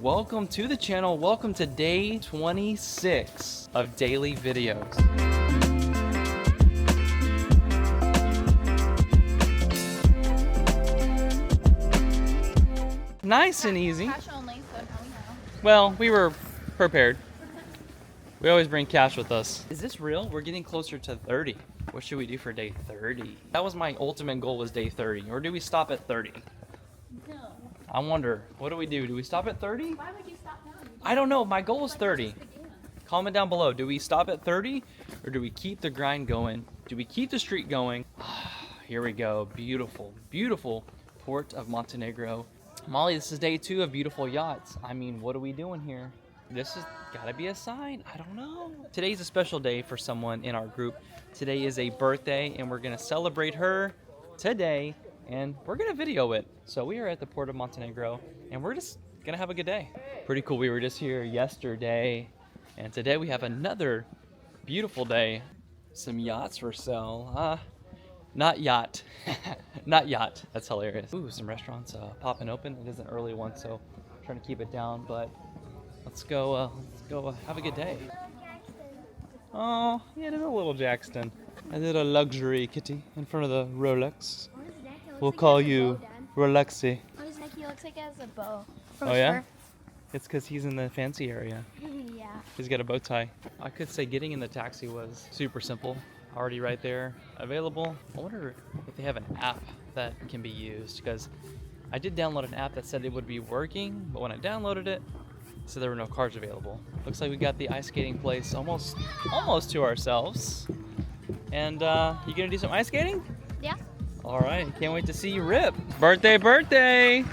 welcome to the channel. Welcome to day 26 of daily videos. Nice and easy. Cash only, so now we know. Well, we were prepared. We always bring cash with us. Is this real? We're getting closer to 30. What should we do for day 30? That was my ultimate goal, was day 30. Or do we stop at 30? No. I wonder, what do we do? Do we stop at 30? Why would you stop now? I don't know. My goal is 30. Comment down below. Do we stop at 30 or do we keep the grind going? Do we keep the streak going? Here we go. Beautiful, beautiful Port of Montenegro. Molly, this is day 2 of beautiful yachts. I mean, what are we doing here? This has gotta be a sign. I don't know. Today's a special day for someone in our group. Today is a birthday and we're gonna celebrate her today and we're gonna video it. So we are at the Port of Montenegro and we're just gonna have a good day. Pretty cool. We were just here yesterday and today we have another beautiful day. Some yachts for sale. Not yacht. Not yacht. That's hilarious. Ooh, some restaurants popping open. It is an early one, so I'm trying to keep it down, but let's go have a good day. Oh, yeah, there's a little Jackson. I did a luxury kitty in front of the Rolex. We'll call you Rolexy. What does Nicky looks like as a bow? Oh yeah? It's because he's in the fancy area. Yeah. He's got a bow tie. I could say getting in the taxi was super simple. Already right there, available. I wonder if they have an app that can be used, because I did download an app that said it would be working, but when I downloaded it, it said there were no cars available. Looks like we got the ice skating place almost to ourselves. And you gonna do some ice skating? Yeah. All right, can't wait to see you rip. Birthday! Thank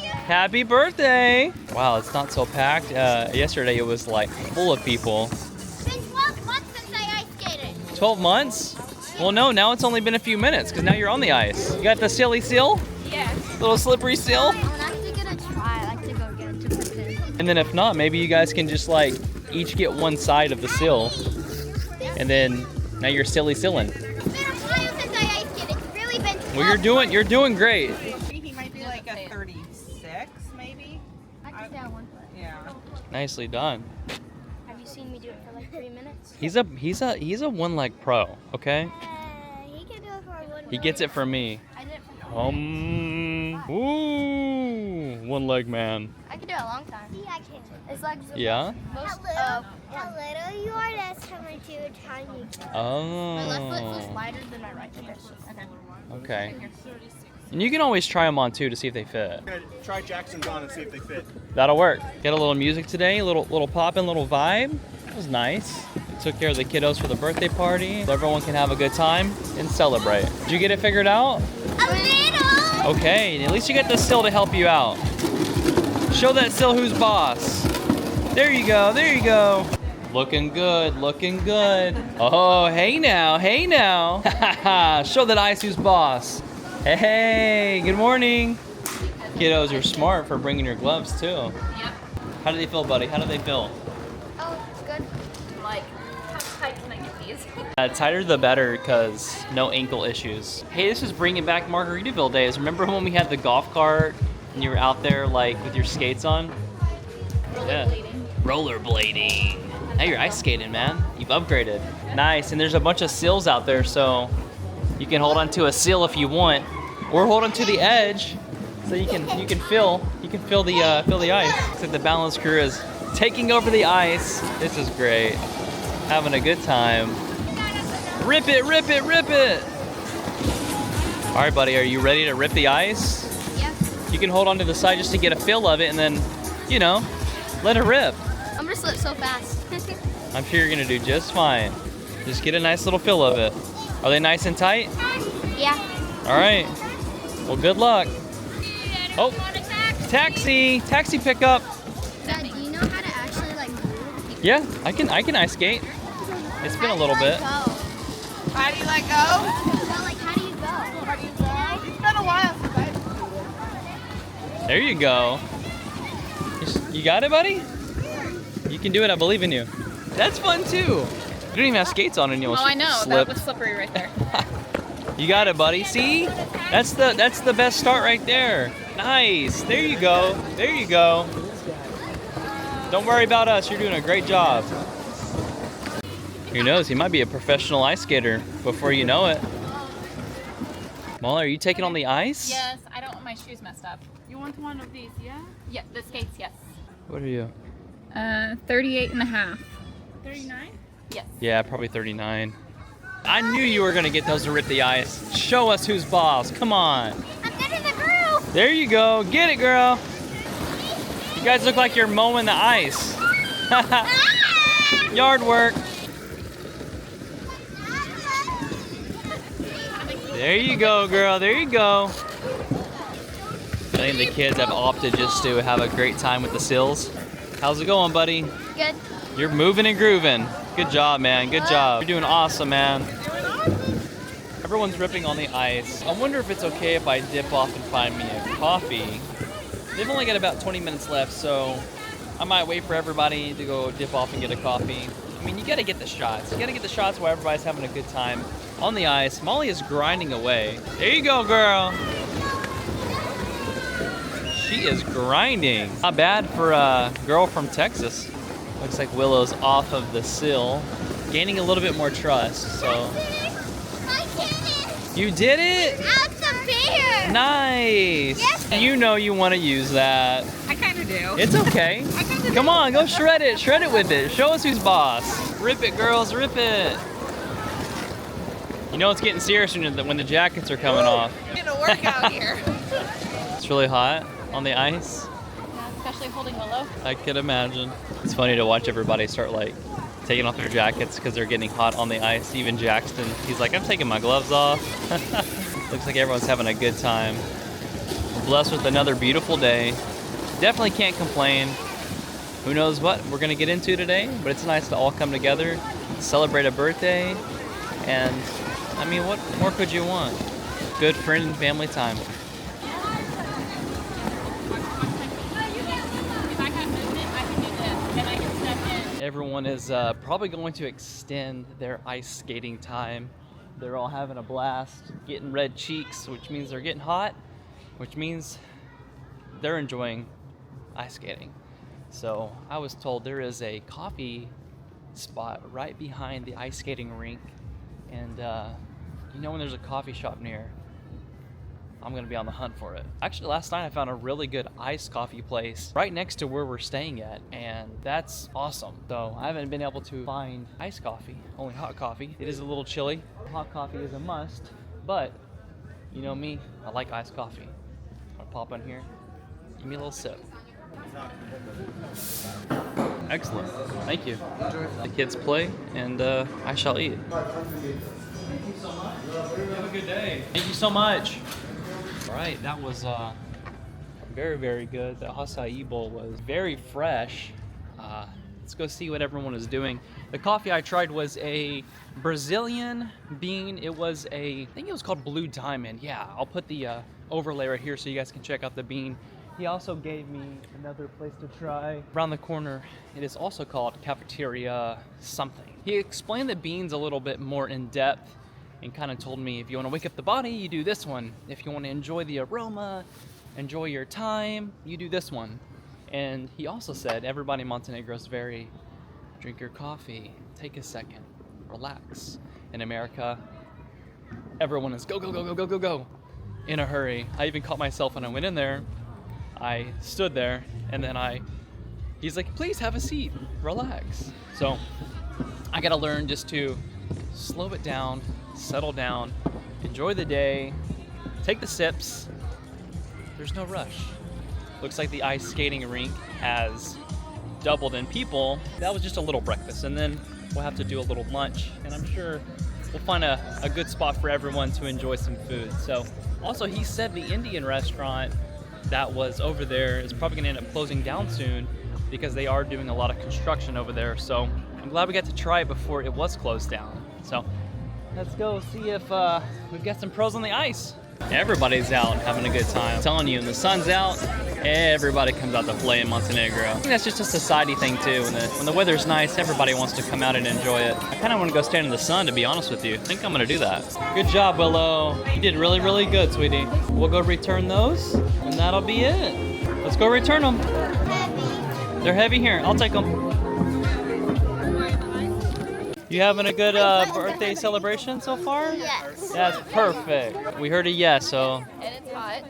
you. Happy birthday! Wow, it's not so packed. Yesterday it was like full of people. It's been 12 months since I ice skated. 12 months? Well, no, now it's only been a few minutes because now you're on the ice. You got the silly seal? Yes. Little slippery seal? I'm actually gonna try. I like to go get into person. And then if not, maybe you guys can just like each get one side of the seal. And then now you're silly sealing. It's been a while since I ice skated. It's really been 12 Well, you're doing great. He might be like a 36, maybe. I can stay on one foot. Yeah. Nicely done. Have you seen me do it for like 3 minutes? He's a one leg pro, okay? He can do it for 1 He gets it from me. I did it for Ooh, one leg man. I can do it a long time. Yeah, I can. It's like Yeah? most How little you are, that's how much you would tiny. my left foot Oh. feels lighter than my right foot. Okay. Okay. And you can always try them on too to see if they fit. Try Jackson's on and see if they fit. That'll work. Get a little music today, little poppin', little vibe. That was nice. We took care of the kiddos for the birthday party. So everyone can have a good time and celebrate. Did you get it figured out? A little! Okay, at least you got the still to help you out. Show that still who's boss. There you go, there you go. Looking good, looking good. Oh, hey now, hey now. Show that ice who's boss. Hey, good morning. Kiddos, you're smart for bringing your gloves too. Yep. How do they feel, buddy? How do they feel? Oh, it's good. Like, how tight can I get these? Tighter the better, because no ankle issues. Hey, this is bringing back Margaritaville days. Remember when we had the golf cart and you were out there like with your skates on? Rollerblading. Rollerblading. Now you're ice skating, man. You've upgraded. Nice, and there's a bunch of sills out there, so you can hold onto a sill if you want, or hold onto the edge, so you can feel the ice. Looks like the balance crew is taking over the ice. This is great. Having a good time. Rip it, rip it, rip it. All right, buddy, are you ready to rip the ice? Yeah. You can hold onto the side just to get a feel of it, and then, you know, let it rip. I'm gonna slip so fast. I'm sure you're gonna do just fine. Just get a nice little feel of it. Are they nice and tight? Yeah. All right. Well, good luck. Oh, taxi pickup. Dad, do you know how to actually like move? Yeah, I can ice skate. It's been a little bit. How do you let go? Well, like, how do you go? It's been a while since I. There you go. You got it, buddy? You can do it. I believe in you. That's fun too. You don't even have skates on and you'll Oh, I know. slip. That was slippery right there. You got it, buddy. See? That's the best start right there. Nice. There you go. There you go. Don't worry about us. You're doing a great job. Who knows? He might be a professional ice skater before you know it. Molly, are you taking on the ice? Yes, I don't want my shoes messed up. You want one of these, yeah? Yeah, the skates, yes. What are you? 38 and a half. 39? Yes. Yeah, probably 39. I knew you were gonna get those to rip the ice. Show us who's boss. Come on. I'm getting the groove. There you go. Get it, girl. You guys look like you're mowing the ice. Yard work. There you go, girl. There you go. I think the kids have opted just to have a great time with the sills. How's it going, buddy? Good. You're moving and grooving. Good job, man. Good job. You're doing awesome, man. Everyone's ripping on the ice. I wonder if it's okay if I dip off and find me a coffee. They've only got about 20 minutes left, so I might wait for everybody to go dip off and get a coffee. I mean, you gotta get the shots. You gotta get the shots while everybody's having a good time on the ice. Molly is grinding away. There you go, girl. She is grinding. Not bad for a girl from Texas. Looks like Willow's off of the sill, gaining a little bit more trust, so. I did it. You did it? Out the beer. Nice. Yes. You know you want to use that. I kind of do. It's okay. Come on, go shred it. Shred it with it. Show us who's boss. Rip it, girls. Rip it. You know it's getting serious when the jackets are coming off. Getting a workout here. It's really hot on the ice. Yeah, especially holding Willow. I could imagine. It's funny to watch everybody start like taking off their jackets because they're getting hot on the ice. Even Jackson, he's like, I'm taking my gloves off. Looks like everyone's having a good time. We're blessed with another beautiful day. Definitely can't complain. Who knows what we're gonna get into today, but it's nice to all come together, celebrate a birthday, and I mean, what more could you want? Good friend and family time. Everyone is probably going to extend their ice skating time. They're all having a blast, getting red cheeks, which means they're getting hot, which means they're enjoying ice skating. So I was told there is a coffee spot right behind the ice skating rink, and you know when there's a coffee shop near, I'm gonna be on the hunt for it. Actually, last night I found a really good iced coffee place right next to where we're staying at, and that's awesome. So I haven't been able to find iced coffee, only hot coffee. It is a little chilly. Hot coffee is a must, but you know me, I like iced coffee. I'll pop in here, give me a little sip. Excellent, thank you. The kids play, and I shall eat. Thank you so much. Have a good day. Thank you so much. All right, that was very, very good. The acai bowl was very fresh. Let's go see what everyone is doing. The coffee I tried was a Brazilian bean. It was I think it was called Blue Diamond. Yeah, I'll put the overlay right here so you guys can check out the bean. He also gave me another place to try. Around the corner, it is also called Cafeteria something. He explained the beans a little bit more in depth and kind of told me if you want to wake up the body, you do this one. If you want to enjoy the aroma, enjoy your time, you do this one. And he also said everybody in Montenegro is very, drink your coffee, take a second, relax. In America, everyone is go, go, go, go, go, go, go, in a hurry. I even caught myself when I went in there. I stood there and then he's like, please have a seat, relax. So I gotta learn just to slow it down, settle down, enjoy the day, take the sips. There's no rush. Looks like the ice skating rink has doubled in people. That was just a little breakfast, and then we'll have to do a little lunch, and I'm sure we'll find a good spot for everyone to enjoy some food. So also he said the Indian restaurant that was over there is probably gonna end up closing down soon because they are doing a lot of construction over there. So I'm glad we got to try it before it was closed down. So let's go see if we've got some pros on the ice. Everybody's out having a good time. I'm telling you, when the sun's out, everybody comes out to play in Montenegro. I think that's just a society thing too. When the weather's nice, everybody wants to come out and enjoy it. I kind of want to go stand in the sun, to be honest with you. I think I'm going to do that. Good job, Willow. You did really, really good, sweetie. We'll go return those, and that'll be it. Let's go return them. They're heavy here. I'll take them. You having a good birthday celebration so far? Yes. That's perfect. We heard a yes, so. And it's hot.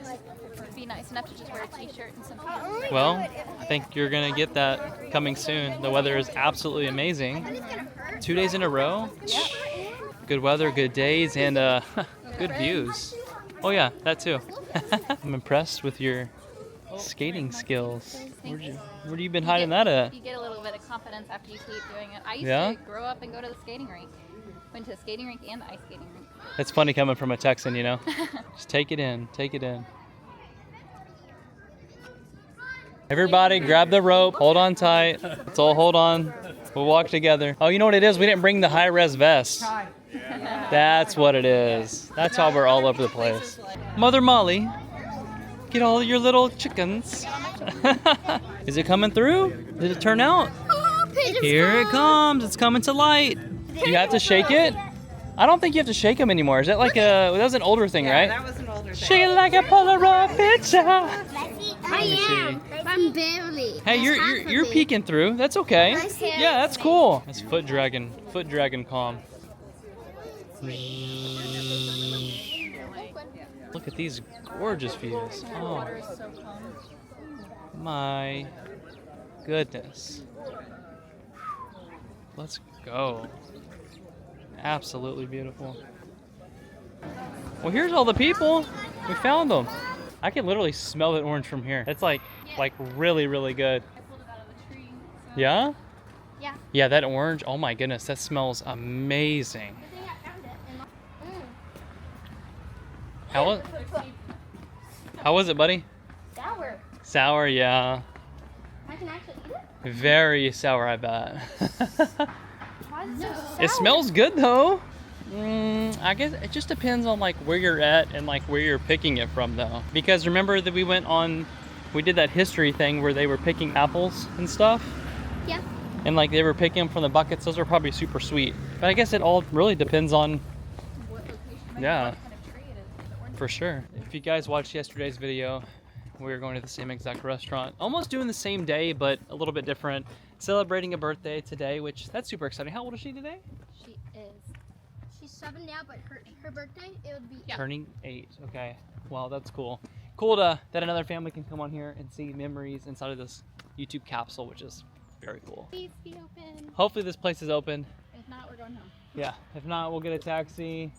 It'd be nice enough to just wear a t-shirt and some pants. Well, I think you're gonna get that coming soon. The weather is absolutely amazing. 2 days in a row. Good weather, good days, and good views. Oh yeah, that too. I'm impressed with your skating skills. Where you been hiding that at? You get a little bit of confidence after you keep doing it. I used to grow up and go to the skating rink. Went to the skating rink and the ice skating rink. It's funny coming from a Texan, you know. Just take it in, take it in. Everybody grab the rope, hold on tight. Let's all hold on. We'll walk together. Oh, you know what it is? We didn't bring the high-res vest. That's what it is. That's how we're all over the place. Mother Molly, get all your little chickens. Is it coming through? Did it turn out? Here it comes. It's coming to light. You have to shake it? I don't think you have to shake them anymore. Is that like that was an older thing, right? That was an older thing. Shake it like a Polaroid picture. I am. I'm barely. Hey, you're peeking through. That's okay. Yeah, that's cool. That's foot dragon calm. Look at these gorgeous views. Oh my goodness. Let's go. Absolutely beautiful. Well, here's all the people. We found them. I can literally smell that orange from here. It's like really, really good. I pulled it out of the tree. So. Yeah? Yeah. Yeah, that orange. Oh my goodness, that smells amazing. How was it, buddy? Sour. Sour, yeah. I can actually eat it? Very sour, I bet. Why is it so sour? It smells good though. I guess it just depends on like where you're at and like where you're picking it from though. Because remember that we did that history thing where they were picking apples and stuff. Yeah. And like they were picking them from the buckets. Those are probably super sweet. But I guess it all really depends on, What location? yeah, What kind of tree it is. The orange for sure. If you guys watched yesterday's video, we were going to the same exact restaurant. Almost doing the same day, but a little bit different. Celebrating a birthday today, which that's super exciting. How old is she today? She is. She's 7 now, but her birthday, it would be. Yeah. Turning 8. Okay. Wow, that's cool. Cool that another family can come on here and see memories inside of this YouTube capsule, which is very cool. Please be open. Hopefully this place is open. If not, we're going home. Yeah. If not, we'll get a taxi.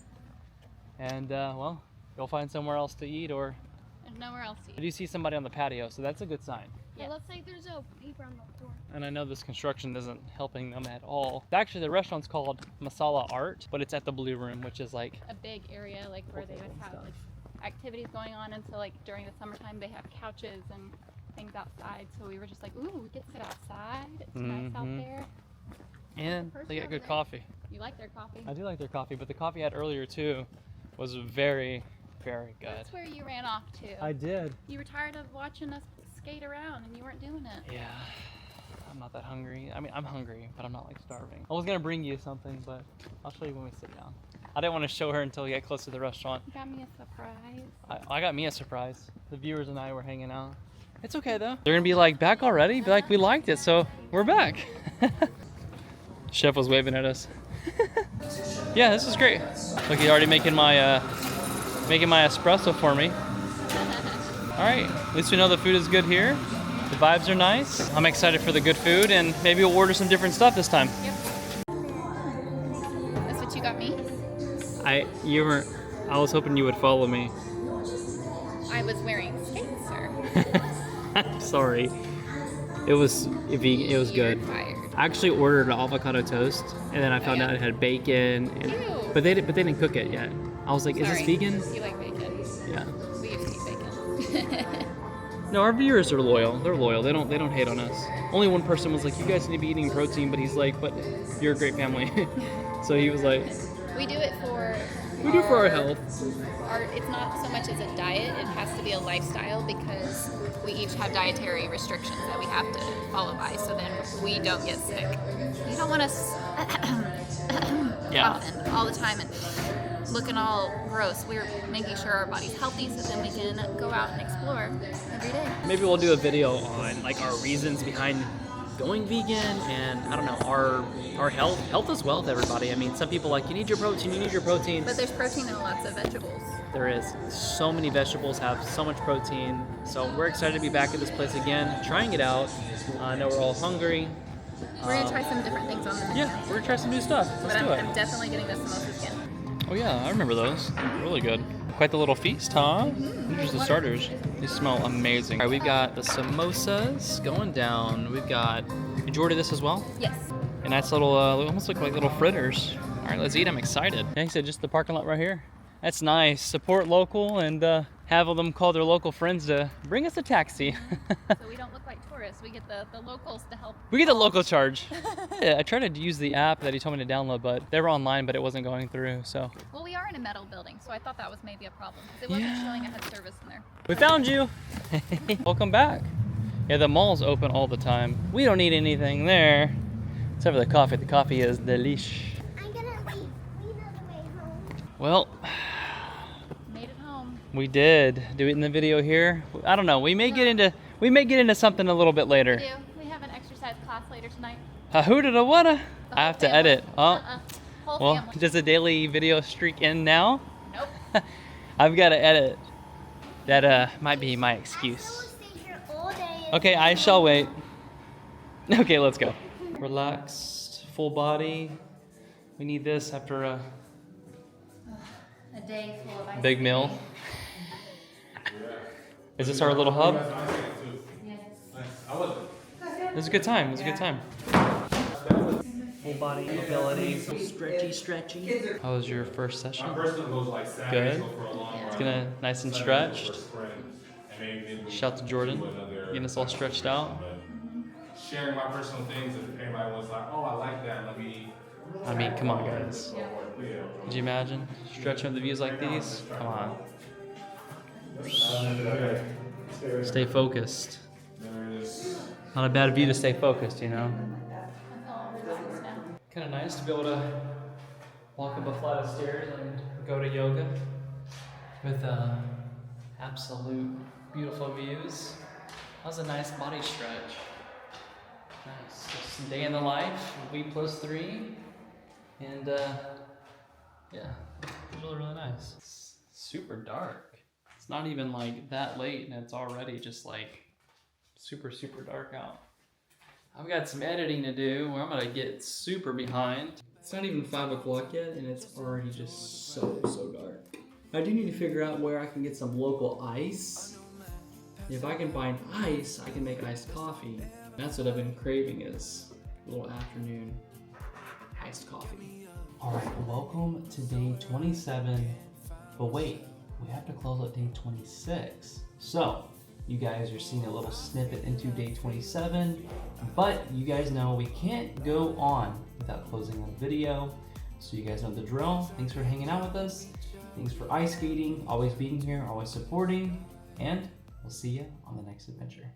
And, well, go find somewhere else to eat or... There's nowhere else to I eat. do see somebody on the patio, so that's a good sign. Yeah, looks like there's a paper on the door. And I know this construction isn't helping them at all. Actually, the restaurant's called Masala Art, but it's at the Blue Room, which is like... A big area like where they would have like activities going on, and so like during the summertime they have couches and things outside. So we were just like, ooh, we get to sit outside. It's nice out there. And they got good coffee. You like their coffee? I do like their coffee, but the coffee I had earlier too was very, very good. That's where you ran off to. I did. You were tired of watching us skate around and you weren't doing it. Yeah, I'm not that hungry. I mean, I'm hungry, but I'm not like starving. I was gonna bring you something, but I'll show you when we sit down. I didn't want to show her until we get close to the restaurant. You got me a surprise. I got me a surprise. The viewers and I were hanging out. It's okay though. They're gonna be like, back already? Be like, we liked it, so we're back. Chef was waving at us. Yeah, this is great. Look, he's already making my espresso for me. All right, at least we know the food is good here. The vibes are nice. I'm excited for the good food, and maybe we'll order some different stuff this time. Yep. That's what you got me? I was hoping you would follow me. I was wearing skates, sir. Sorry. It was good. You're tired. I actually ordered an avocado toast, and then I found out it had bacon, Ew. but they didn't cook it yet. I was like, is this Sorry. vegan? You like bacon? Yeah. We used to eat bacon. No, our viewers are loyal. They're loyal. They don't hate on us. Only one person was like, you guys need to be eating protein, but he's like, but you're a great family. So he was like, We do it for. we do it for our health. It's not so much as a diet, it has to be a lifestyle because we each have dietary restrictions that we have to follow by so then we don't get sick. You don't want us Yeah. coughing all the time. And looking all gross. We're making sure our body's healthy so then we can go out and explore every day. Maybe we'll do a video on like our reasons behind going vegan, and I don't know, our health is wealth, everybody. I mean, some people like, you need your protein. But there's protein in lots of vegetables. There is. So many vegetables have so much protein. So we're excited to be back at this place again, trying it out. I know we're all hungry. We're gonna try some different things on the menu. Yeah, we're gonna try some new stuff. Let's But do it. I'm definitely getting the samosa skin. Oh yeah, I remember those. Really good. Quite the little feast, huh? These are the starters. These smell amazing. All right, we've got the samosas going down. We've got, did you order this as well? Yes. And that's little, almost look like little fritters. All right, let's eat. I'm excited. Yeah, he said just the parking lot right here. That's nice. Support local and have them call their local friends to bring us a taxi. So we don't look like tourists. We get the locals to help. We get the local charge. Yeah, I tried to use the app that he told me to download, but they were online, but it wasn't going through, so. Well, we are in a metal building, so I thought that was maybe a problem because it wasn't showing I had service in there. We found you. Welcome back. Yeah, the mall's open all the time. We don't need anything there, except for the coffee. The coffee is delish. I'm gonna leave. We know the way home. Well, Made it home. we did do it in the video here. I don't know. We may get into something a little bit later. We do. We have an exercise class later tonight. Who did I wanna? The I whole have to family. edit. Oh, Whole well, family. does the daily video streak end now? Nope. I've got to edit. That might be my I excuse. will stay here all day. Okay, I shall wait. Okay, let's go. Relaxed, full body. We need this after a A day full of ice big meal. Is this our little hub? Yes. It was a good time. It was a good time. Full body mobility. Stretchy. How was your first session? Good. It's gonna nice and stretched. Shout to Jordan, getting us all stretched out. Sharing my personal things, if anybody was like, oh, I like that, let me. I mean, come on, guys. Could you imagine stretching up the views like these? Come on. Stay focused. Not a bad view to stay focused, you know. Kind of nice to be able to walk up a flight of stairs and go to yoga with absolute beautiful views. That was a nice body stretch. Nice. Just a day in the life, week plus 3, and yeah, it was really, really nice. It's super dark. It's not even like that late, and it's already just like super, super dark out. I've got some editing to do where I'm gonna get super behind. It's not even 5 o'clock yet, and it's already just so, so dark. I do need to figure out where I can get some local ice. If I can find ice, I can make iced coffee. That's what I've been craving, is a little afternoon iced coffee. All right, welcome to day 27. But wait, we have to close out day 26. So, you guys are seeing a little snippet into day 27, but you guys know we can't go on without closing out a video. So you guys know the drill. Thanks for hanging out with us. Thanks for ice skating, always being here, always supporting, and we'll see you on the next adventure.